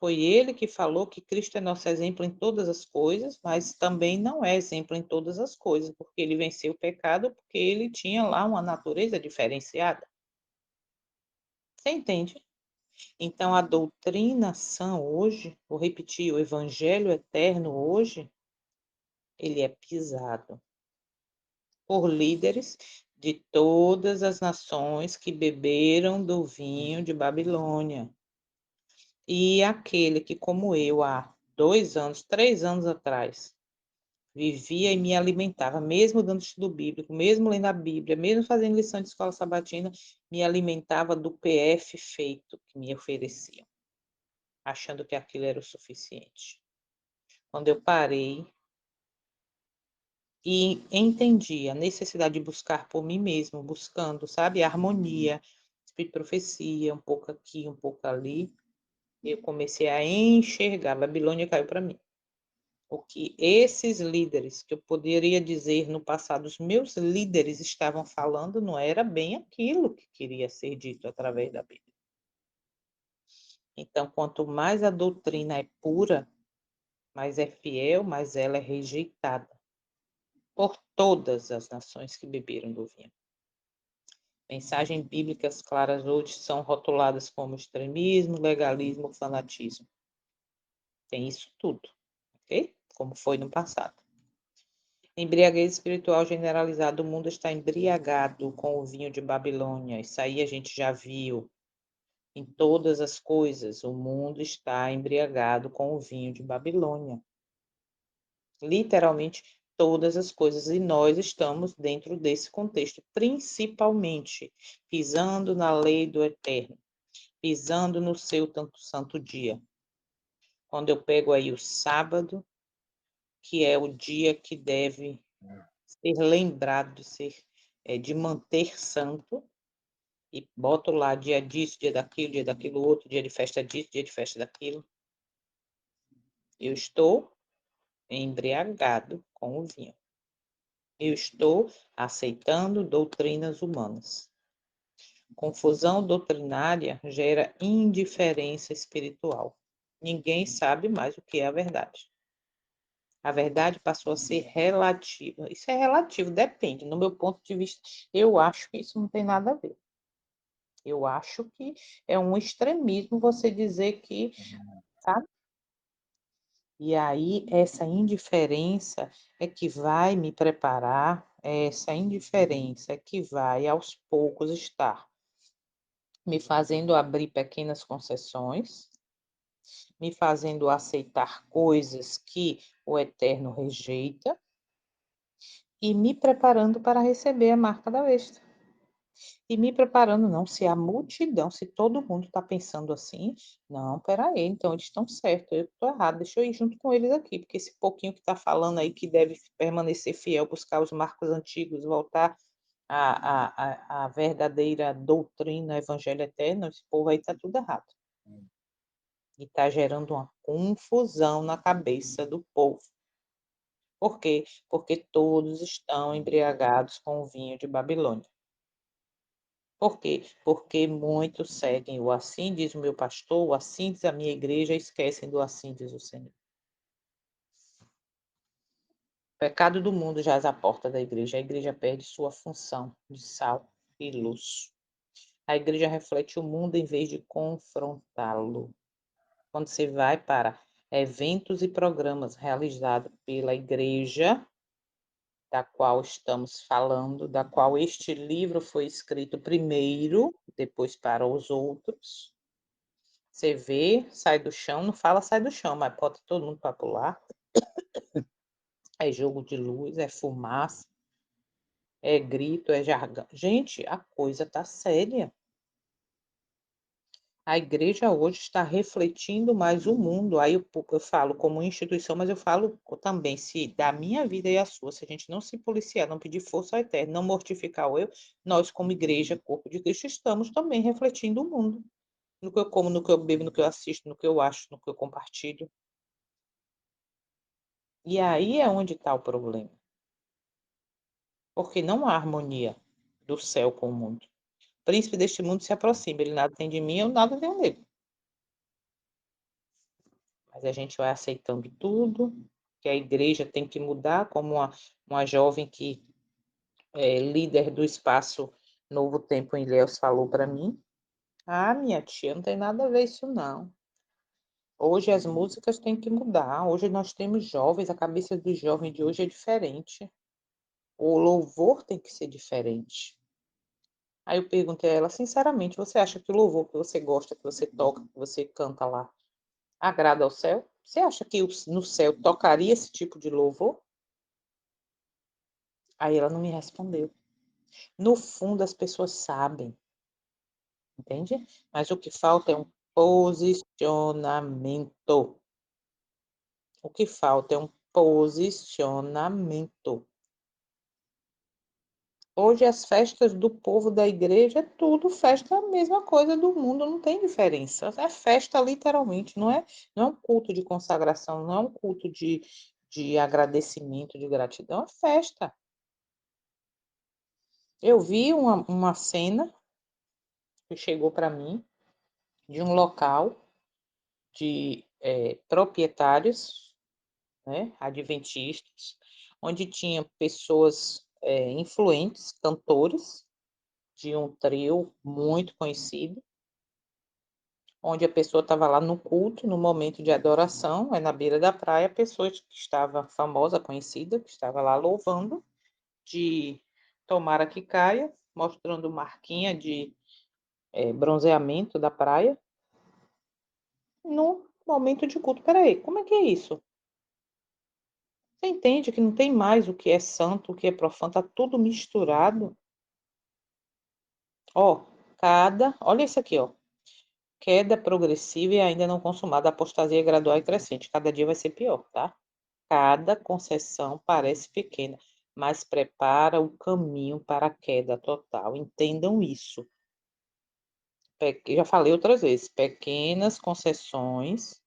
Foi ele que falou que Cristo é nosso exemplo em todas as coisas, mas também não é exemplo em todas as coisas, porque ele venceu o pecado, porque ele tinha lá uma natureza diferenciada. Você entende? Então, a doutrina sã hoje, vou repetir, o evangelho eterno hoje, ele é pisado por líderes de todas as nações que beberam do vinho de Babilônia. E aquele que, como eu, há 2 anos, 3 anos atrás, vivia e me alimentava, mesmo dando estudo bíblico, mesmo lendo a Bíblia, mesmo fazendo lição de escola sabatina, me alimentava do PF feito que me ofereciam, achando que aquilo era o suficiente. Quando eu parei e entendi a necessidade de buscar por mim mesmo, buscando, sabe, a harmonia, espírito de profecia, um pouco aqui, um pouco ali, eu comecei a enxergar, Babilônia caiu para mim. O que esses líderes, que eu poderia dizer no passado, os meus líderes estavam falando, não era bem aquilo que queria ser dito através da Bíblia. Então, quanto mais a doutrina é pura, mais é fiel, mais ela é rejeitada por todas as nações que beberam do vinho. Mensagens bíblicas claras hoje são rotuladas como extremismo, legalismo, fanatismo. Tem isso tudo, ok? Como foi no passado. Embriaguez espiritual generalizada. O mundo está embriagado com o vinho de Babilônia. Isso aí a gente já viu em todas as coisas. O mundo está embriagado com o vinho de Babilônia. Literalmente todas as coisas. E nós estamos dentro desse contexto, principalmente pisando na lei do eterno, pisando no seu tanto santo dia. Quando eu pego aí o sábado, que é o dia que deve ser lembrado de ser, de manter santo, e boto lá dia disso, dia daquilo outro, dia de festa disso, dia de festa daquilo. Eu estou embriagado com o vinho. Eu estou aceitando doutrinas humanas. Confusão doutrinária gera indiferença espiritual. Ninguém sabe mais o que é a verdade. A verdade passou a ser relativa. Isso é relativo, depende. No meu ponto de vista, eu acho que isso não tem nada a ver. Eu acho que é um extremismo você dizer que, sabe? E aí, essa indiferença é que vai me preparar, essa indiferença é que vai, aos poucos, estar me fazendo abrir pequenas concessões, me fazendo aceitar coisas que o Eterno rejeita e me preparando para receber a marca da besta. E me preparando, não, se a multidão, se todo mundo está pensando assim, não, espera aí, então eles estão certos, eu estou errado, deixa eu ir junto com eles aqui, porque esse pouquinho que está falando aí que deve permanecer fiel, buscar os marcos antigos, voltar à verdadeira doutrina, evangelho eterno, esse povo aí está tudo errado. E está gerando uma confusão na cabeça do povo. Por quê? Porque todos estão embriagados com o vinho de Babilônia. Por quê? Porque muitos seguem o assim diz o meu pastor, o assim diz a minha igreja, e esquecem do assim diz o Senhor. O pecado do mundo jaz à porta da igreja. A igreja perde sua função de sal e luz. A igreja reflete o mundo em vez de confrontá-lo. Quando você vai para eventos e programas realizados pela igreja, da qual estamos falando, da qual este livro foi escrito primeiro, depois para os outros, Você vê, sai do chão, não fala sai do chão, mas bota todo mundo para pular. É jogo de luz, é fumaça, é grito, é jargão. Gente, a coisa tá séria. A igreja hoje está refletindo mais o mundo. Aí eu falo como instituição, mas eu falo também, se da minha vida e a sua, se a gente não se policiar, não pedir força ao eterno, não mortificar o eu, nós, como igreja, corpo de Cristo, estamos também refletindo o mundo. No que eu como, no que eu bebo, no que eu assisto, no que eu acho, no que eu compartilho. E aí é onde está o problema. Porque não há harmonia do céu com o mundo. O príncipe deste mundo se aproxima, ele nada tem de mim, eu nada tenho dele. Mas a gente vai aceitando tudo, que a igreja tem que mudar, como uma jovem que é líder do espaço Novo Tempo em Ilhéus falou para mim. Ah, minha tia, não tem nada a ver isso não. Hoje as músicas têm que mudar. Hoje nós temos jovens, a cabeça dos jovens de hoje é diferente. O louvor tem que ser diferente. Aí eu perguntei a ela, sinceramente, você acha que o louvor que você gosta, que você toca, que você canta lá, agrada ao céu? Você acha que no céu tocaria esse tipo de louvor? Aí ela não me respondeu. No fundo, as pessoas sabem, entende? Mas o que falta é um posicionamento. O que falta é um posicionamento. Hoje as festas do povo da igreja é tudo festa, a mesma coisa do mundo, não tem diferença. É festa literalmente, não é um culto de consagração, não é um culto de agradecimento, de gratidão, é festa. Eu vi uma cena que chegou para mim de um local de proprietários, né, adventistas, onde tinha pessoas influentes, cantores, de um trio muito conhecido, onde a pessoa estava lá no culto, no momento de adoração, na beira da praia, a pessoa que estava famosa, conhecida, que estava lá louvando, de tomara que caia, mostrando marquinha de bronzeamento da praia, no momento de culto. Peraí, como é que é isso? Você entende que não tem mais o que é santo, o que é profano, está tudo misturado. Ó, olha isso aqui, ó. Queda progressiva e ainda não consumada, apostasia gradual e crescente. Cada dia vai ser pior, tá? Cada concessão parece pequena, mas prepara o caminho para a queda total. Entendam isso. Já falei outras vezes, pequenas concessões.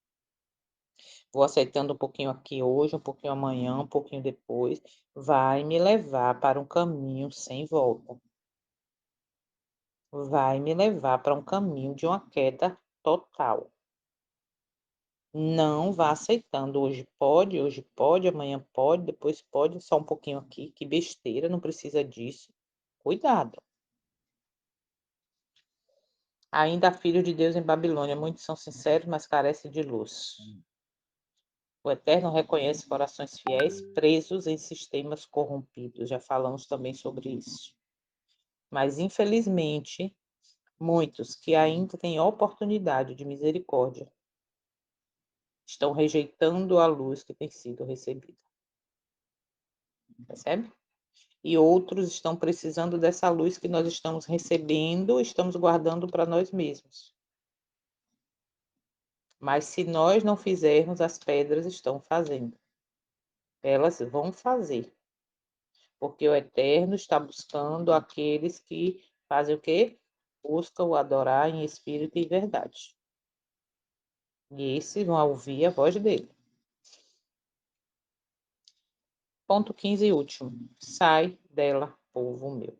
Vou aceitando um pouquinho aqui hoje, um pouquinho amanhã, um pouquinho depois, vai me levar para um caminho sem volta. Vai me levar para um caminho de uma queda total. Não vá aceitando. Hoje pode, amanhã pode, depois pode, só um pouquinho aqui. Que besteira, não precisa disso. Cuidado. Ainda há filhos de Deus em Babilônia. Muitos são sinceros, mas carecem de luz. O Eterno reconhece corações fiéis presos em sistemas corrompidos. Já falamos também sobre isso. Mas, infelizmente, muitos que ainda têm oportunidade de misericórdia estão rejeitando a luz que tem sido recebida. Percebe? E outros estão precisando dessa luz que nós estamos recebendo, estamos guardando para nós mesmos. Mas se nós não fizermos, as pedras estão fazendo. Elas vão fazer. Porque o Eterno está buscando aqueles que fazem o quê? Buscam o adorar em espírito e verdade. E esses vão ouvir a voz dele. Ponto 15 e último. Sai dela, povo meu.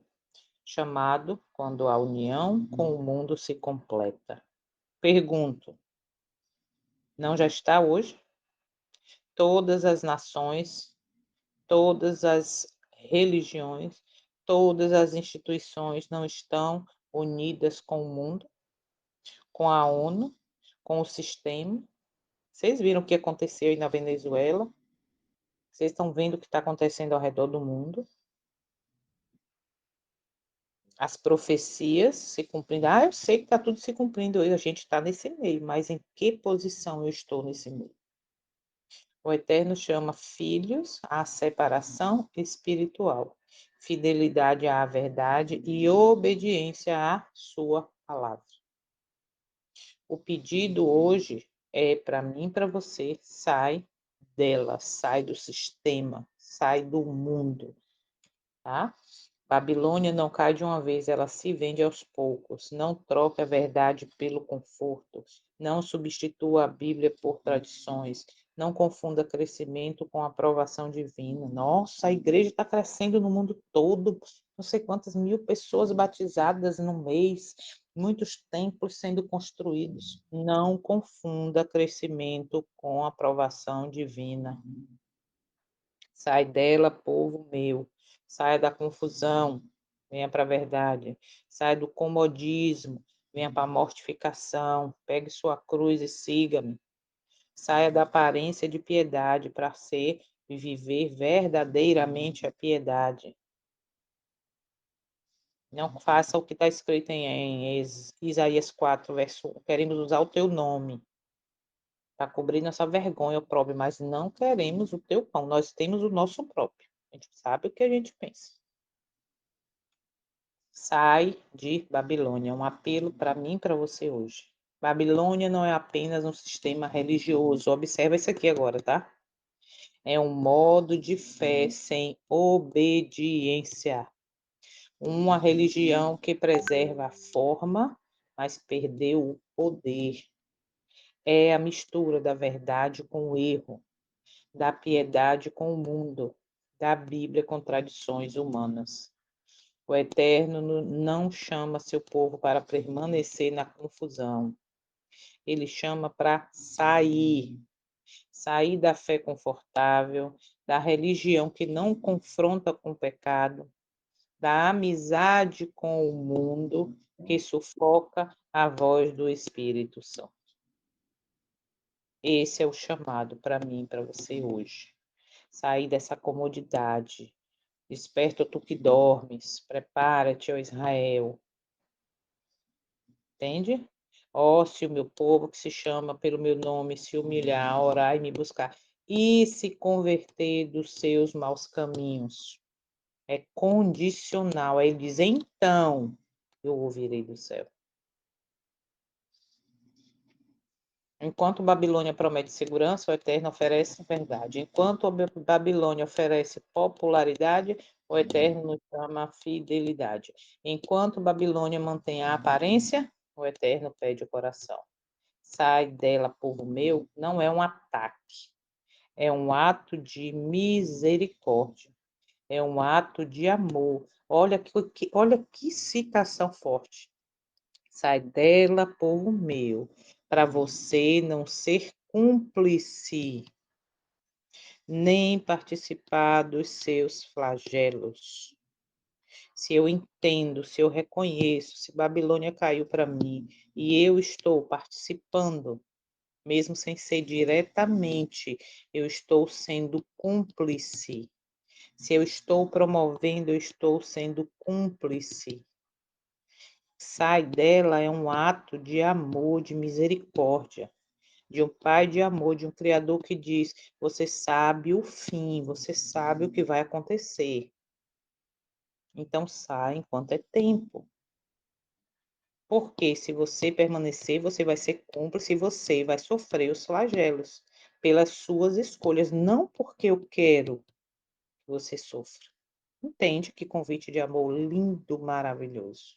Chamado quando a união com o mundo se completa. Pergunto, não já está hoje? Todas as nações, todas as religiões, todas as instituições não estão unidas com o mundo, com a ONU, com o sistema. Vocês viram o que aconteceu aí na Venezuela? Vocês estão vendo o que está acontecendo ao redor do mundo? as profecias se cumprindo. Ah, eu sei que está tudo se cumprindo, a gente está nesse meio, mas em que posição eu estou nesse meio? O Eterno chama filhos à separação espiritual, fidelidade à verdade e obediência à sua palavra. O pedido hoje é para mim e para você, sai dela, sai do sistema, sai do mundo, tá? Babilônia não cai de uma vez, ela se vende aos poucos. Não troque a verdade pelo conforto. Não substitua a Bíblia por tradições. Não confunda crescimento com aprovação divina. Nossa, a igreja está crescendo no mundo todo. Não sei quantas mil pessoas batizadas no mês. Muitos templos sendo construídos. Não confunda crescimento com aprovação divina. Sai dela, povo meu. Saia da confusão, venha para a verdade. Saia do comodismo, venha para a mortificação. Pegue sua cruz e siga-me. Saia da aparência de piedade para ser e viver verdadeiramente a piedade. Não faça o que está escrito em Isaías 4, verso 1. Queremos usar o teu nome para cobrir nossa vergonha própria, mas não queremos o teu pão. Nós temos o nosso próprio. A gente sabe o que a gente pensa. Sai de Babilônia. Um apelo para mim e para você hoje. Babilônia não é apenas um sistema religioso. Observa isso aqui agora, tá? É um modo de fé sem obediência. Uma religião que preserva a forma, mas perdeu o poder. É a mistura da verdade com o erro, da piedade com o mundo, da Bíblia com tradições humanas. O Eterno não chama seu povo para permanecer na confusão. Ele chama para sair da fé confortável, da religião que não confronta com o pecado, da amizade com o mundo que sufoca a voz do Espírito Santo. Esse é o chamado para mim, para você hoje. Sair dessa comodidade. Desperta tu que dormes, prepara-te, ó Israel. Entende? Ó, se o meu povo que se chama pelo meu nome se humilhar, orar e me buscar e se converter dos seus maus caminhos. É condicional. Aí ele diz, então eu ouvirei do céu. Enquanto Babilônia promete segurança, o Eterno oferece verdade. Enquanto Babilônia oferece popularidade, o Eterno nos chama fidelidade. Enquanto Babilônia mantém a aparência, o Eterno pede o coração. Sai dela, povo meu, não é um ataque. É um ato de misericórdia. É um ato de amor. Olha que citação forte. Sai dela, povo meu, para você não ser cúmplice, nem participar dos seus flagelos. Se eu entendo, se eu reconheço, se Babilônia caiu para mim e eu estou participando, mesmo sem ser diretamente, eu estou sendo cúmplice. Se eu estou promovendo, eu estou sendo cúmplice. Sai dela é um ato de amor, de misericórdia, de um pai de amor, de um criador que diz: você sabe o fim, você sabe o que vai acontecer. Então sai enquanto é tempo. Porque se você permanecer, você vai ser cúmplice e você vai sofrer os flagelos pelas suas escolhas, não porque eu quero que você sofra. Entende que convite de amor lindo, maravilhoso.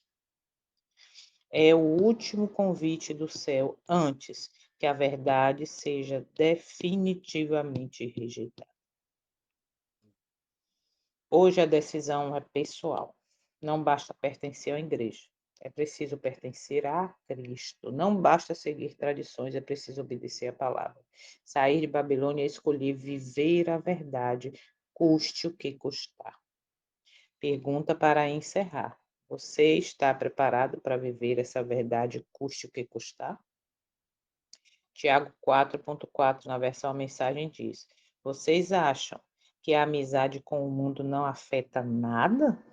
É o último convite do céu antes que a verdade seja definitivamente rejeitada. Hoje a decisão é pessoal. Não basta pertencer à igreja. É preciso pertencer a Cristo. Não basta seguir tradições, é preciso obedecer a palavra. Sair de Babilônia é escolher viver a verdade, custe o que custar. Pergunta para encerrar. Você está preparado para viver essa verdade, custe o que custar? Tiago 4.4, na versão mensagem, diz: vocês acham que a amizade com o mundo não afeta nada?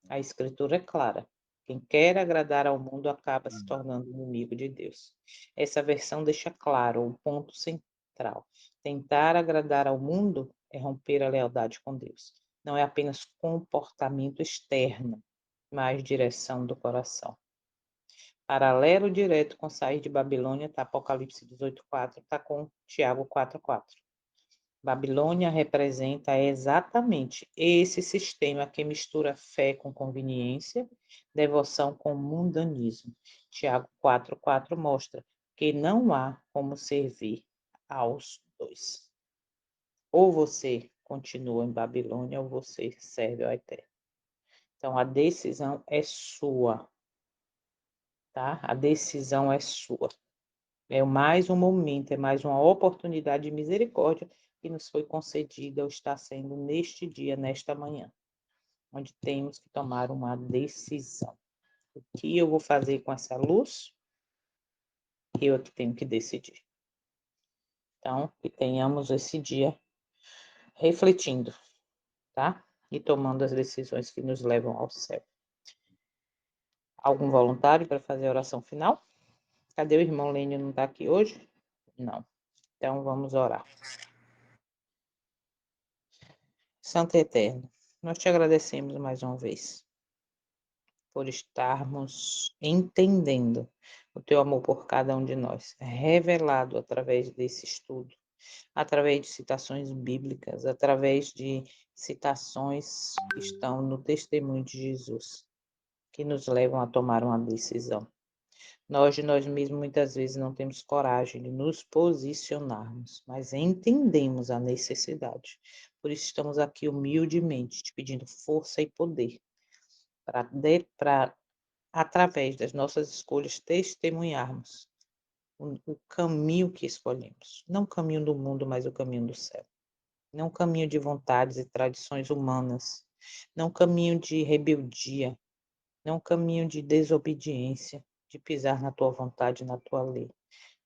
A Escritura é clara. Quem quer agradar ao mundo acaba se tornando inimigo de Deus. Essa versão deixa claro o ponto central. Tentar agradar ao mundo é romper a lealdade com Deus. Não é apenas comportamento externo, mas direção do coração. Paralelo direto com sair de Babilônia está Apocalipse 18:4, está com Tiago 4:4. Babilônia representa exatamente esse sistema que mistura fé com conveniência, devoção com mundanismo. Tiago 4:4 mostra que não há como servir aos dois. Ou você continua em Babilônia ou você serve ao Eterno. Então a decisão é sua, tá? A decisão é sua. É mais um momento, é mais uma oportunidade de misericórdia que nos foi concedida ou está sendo neste dia, nesta manhã, onde temos que tomar uma decisão. O que eu vou fazer com essa luz? Eu é que tenho que decidir. Então, que tenhamos esse dia refletindo, tá? E tomando as decisões que nos levam ao céu. Algum voluntário para fazer a oração final? Cadê o irmão Lênio? Não está aqui hoje? Não. Então, vamos orar. Santo e Eterno, nós te agradecemos mais uma vez por estarmos entendendo o teu amor por cada um de nós, revelado através desse estudo, através de citações bíblicas, através de citações que estão no testemunho de Jesus, que nos levam a tomar uma decisão. Nós de nós mesmos muitas vezes não temos coragem de nos posicionarmos, mas entendemos a necessidade. Por isso estamos aqui humildemente te pedindo força e poder para através das nossas escolhas testemunharmos o caminho que escolhemos, não o caminho do mundo, mas o caminho do céu. Não o caminho de vontades e tradições humanas, não o caminho de rebeldia, não o caminho de desobediência, de pisar na tua vontade, na tua lei,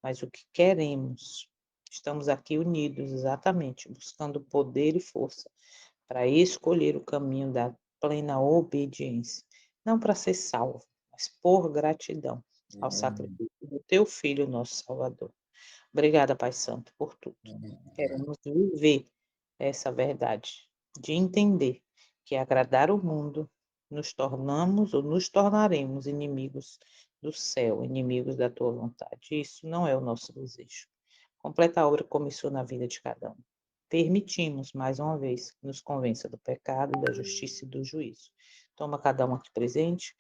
mas o que queremos. Estamos aqui unidos, exatamente, buscando poder e força para escolher o caminho da plena obediência, não para ser salvo, mas por gratidão ao sacrifício do teu Filho, nosso Salvador. Obrigada, Pai Santo, por tudo. Queremos viver essa verdade, de entender que agradar o mundo nos tornamos ou nos tornaremos inimigos do céu, inimigos da tua vontade. Isso não é o nosso desejo. Completa a obra que começou na vida de cada um. Permitimos, mais uma vez, que nos convença do pecado, da justiça e do juízo. Toma cada um aqui presente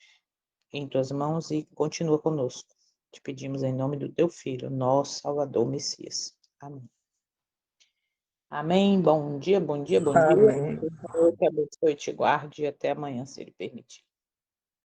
em tuas mãos e continua conosco. Te pedimos em nome do teu Filho, nosso Salvador Messias. Amém. Amém. Bom dia, bom dia, bom dia. Amém. Que o Senhor te abençoe e te guarde e até amanhã, se Ele permitir.